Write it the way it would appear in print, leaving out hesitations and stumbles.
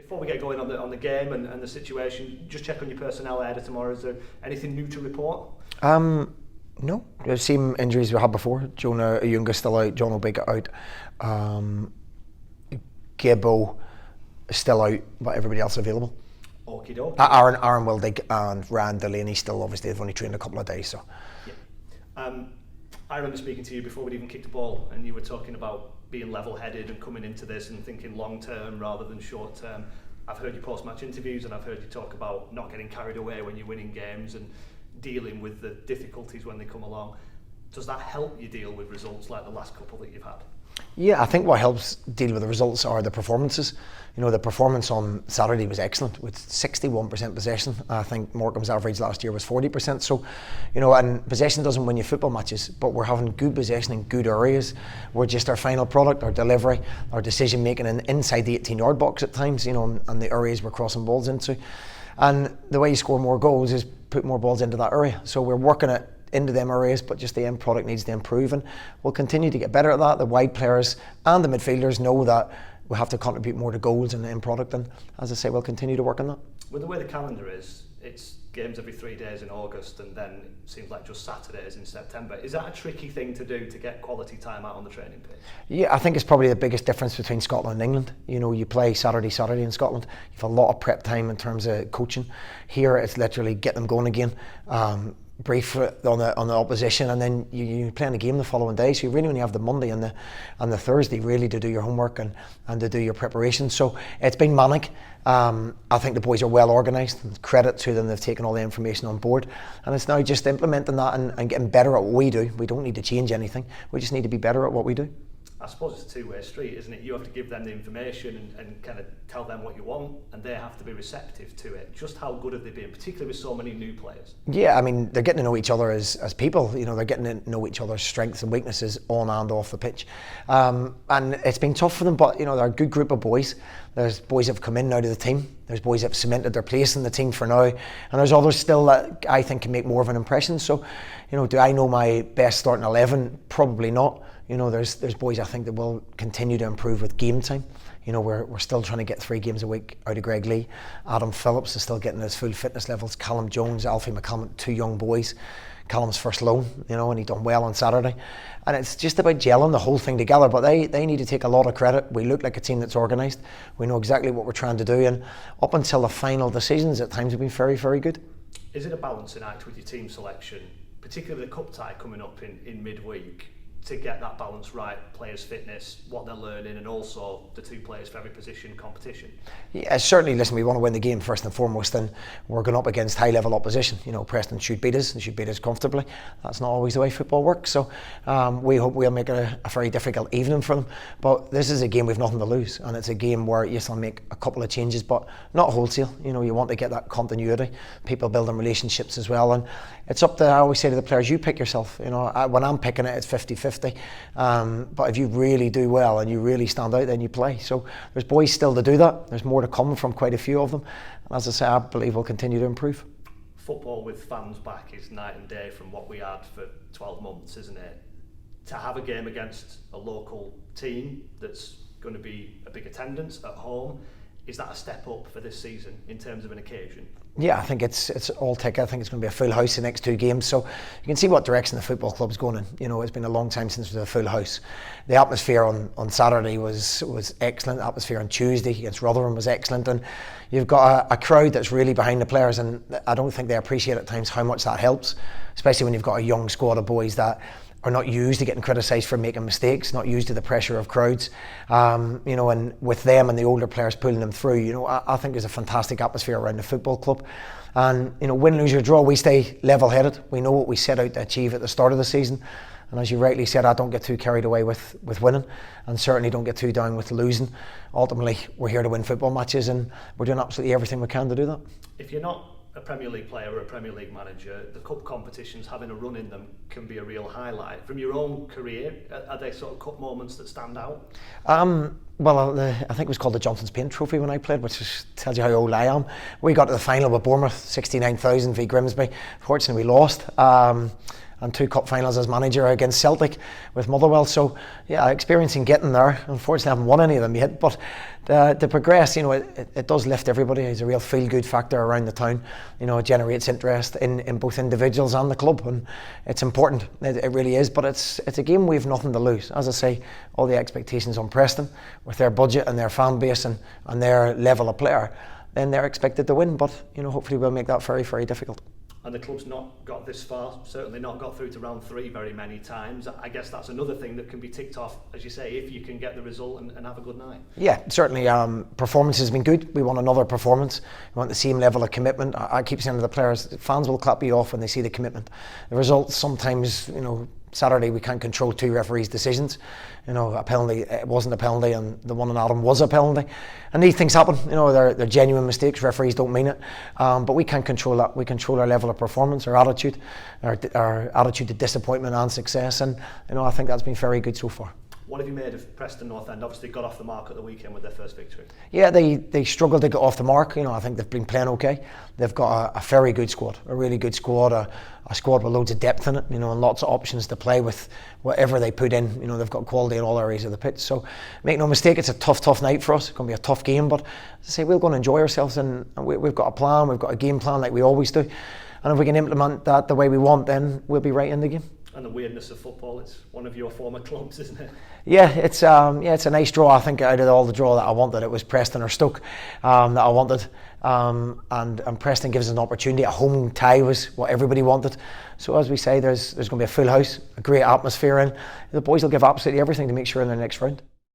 Before we get going on the game and the situation, just check on your personnel ahead of tomorrow. Is there anything new to report? No, the same injuries we had before. Jonah Ayunga still out, John O'Baker out, Gabo is still out, but everybody else available. Okie dokie. Aaron Wildig and Ryan Delaney still, obviously they've only trained a couple of days. So. Yeah. I remember speaking to you before we'd even kicked the ball, and you were talking about being level-headed and coming into this and thinking long-term rather than short-term. I've heard your post-match interviews and I've heard you talk about not getting carried away when you're winning games and dealing with the difficulties when they come along. Does that help you deal with results like the last couple that you've had? Yeah, I think what helps deal with the results are the performances. You know, the performance on Saturday was excellent with 61% possession. I think Morecambe's average last year was 40%. So, you know, and possession doesn't win you football matches, but we're having good possession in good areas. We're just our final product, our delivery, our decision making inside the 18-yard box at times, you know, and the areas we're crossing balls into. And the way you score more goals is put more balls into that area. So we're working it into them areas, but just the end product needs to improve, and we'll continue to get better at that. The wide players and the midfielders know that we have to contribute more to goals and the end product, and as I say, we'll continue to work on that. With the way the calendar is, it's games every 3 days in August and then it seems like just Saturdays in September. Is that a tricky thing to do to get quality time out on the training pitch? Yeah, I think it's probably the biggest difference between Scotland and England. You know, you play Saturday in Scotland, you have a lot of prep time in terms of coaching. Here it's literally get them going again, brief on the opposition, and then you play in a game the following day. So you really only have the Monday and the Thursday really to do your homework and to do your preparation. So it's been manic. I think the boys are well organised. Credit to them, they've taken all the information on board, and it's now just implementing that and getting better at what we do. We don't need to change anything. We just need to be better at what we do. I suppose it's a two-way street, isn't it? You have to give them the information and kind of tell them what you want, and they have to be receptive to it. Just how good have they been, particularly with so many new players? Yeah, I mean, they're getting to know each other as people. You know, they're getting to know each other's strengths and weaknesses on and off the pitch. And it's been tough for them, but, you know, they're a good group of boys. There's boys that have come in now to the team. There's boys that have cemented their place in the team for now. And there's others still that I think can make more of an impression. So, you know, do I know my best starting 11? Probably not. You know, there's boys I think that will continue to improve with game time. You know, we're still trying to get 3 games a week out of Greg Lee. Adam Phillips is still getting his full fitness levels. Callum Jones, Alfie McCallum, 2 young boys. Callum's first loan, you know, and he done well on Saturday. And it's just about gelling the whole thing together, but they need to take a lot of credit. We look like a team that's organised. We know exactly what we're trying to do, and up until the final decisions at times have been very, very good. Is it a balancing act with your team selection, particularly the cup tie coming up in midweek, to get that balance right, players' fitness, what they're learning, and also the 2 players for every position competition? Yeah, certainly, listen, we want to win the game first and foremost, and we're going up against high-level opposition. You know, Preston should beat us, and should beat us comfortably. That's not always the way football works, so we hope we'll make it a very difficult evening for them. But this is a game we've nothing to lose, and it's a game where, yes, I'll make a couple of changes, but not wholesale. You know, you want to get that continuity, people building relationships as well, and it's up to, I always say to the players, you pick yourself. You know, when I'm picking it, it's 50-50. But if you really do well and you really stand out, then you play. So there's boys still to do that. There's more to come from quite a few of them. And as I say, I believe we'll continue to improve. Football with fans back is night and day from what we had for 12 months, isn't it? To have a game against a local team that's going to be a big attendance at home, is that a step up for this season in terms of an occasion? Yeah, I think it's all tick. I think it's going to be a full house the next 2 games. So you can see what direction the football club's going in. You know, it's been a long time since we had a full house. The atmosphere on Saturday was excellent. The atmosphere on Tuesday against Rotherham was excellent. And you've got a crowd that's really behind the players, and I don't think they appreciate at times how much that helps, especially when you've got a young squad of boys that are not used to getting criticised for making mistakes, not used to the pressure of crowds, you know, and with them and the older players pulling them through, you know, I think there's a fantastic atmosphere around the football club. And, you know, win, lose or draw, we stay level-headed. We know what we set out to achieve at the start of the season. And as you rightly said, I don't get too carried away with winning, and certainly don't get too down with losing. Ultimately, we're here to win football matches, and we're doing absolutely everything we can to do that. If you're not a Premier League player or a Premier League manager, the cup competitions, having a run in them, can be a real highlight. From your own career, are there sort of cup moments that stand out? Well, I think it was called the Johnson's Paint Trophy when I played, which tells you how old I am. We got to the final with Bournemouth, 69,000 v Grimsby. Fortunately, we lost. and 2 cup finals as manager against Celtic with Motherwell. So yeah, experiencing getting there. Unfortunately, I haven't won any of them yet, but to progress, it does lift everybody. It's a real feel-good factor around the town. It generates interest in both individuals and the club, and it's important. It really is. But it's a game we've nothing to lose. As I say, all the expectations on Preston with their budget and their fan base and their level of player, then they're expected to win. But hopefully we'll make that very, very difficult. And the club's not got this far, certainly not got through to round 3 very many times. I guess that's another thing that can be ticked off, as you say, if you can get the result and have a good night. Yeah, certainly. Performance has been good. We want another performance. We want the same level of commitment. I keep saying to the players, fans will clap you off when they see the commitment. The results sometimes, Saturday we can't control 2 referees' decisions. A penalty, it wasn't a penalty, and the one in Adam was a penalty. And these things happen. They're genuine mistakes. Referees don't mean it, but we can't control that. We control our level of performance, our attitude, our attitude to disappointment and success. And I think that's been very good so far. What have you made of Preston North End? Obviously got off the mark at the weekend with their first victory. Yeah, they struggled to get off the mark. I think they've been playing okay. They've got a very good squad, a really good squad, a squad with loads of depth in it, and lots of options to play with whatever they put in. They've got quality in all areas of the pitch. So make no mistake, it's a tough night for us. It's going to be a tough game, but as I say, we're going to enjoy ourselves, and we've got a plan, we've got a game plan like we always do. And if we can implement that the way we want, then we'll be right in the game. And the weirdness of football, it's one of your former clubs, isn't it? Yeah, it's a nice draw. I think out of all the draw that I wanted, it was Preston or Stoke that I wanted, and Preston gives us an opportunity. A home tie was what everybody wanted. So as we say, there's going to be a full house, a great atmosphere, and the boys will give absolutely everything to make sure in the next round.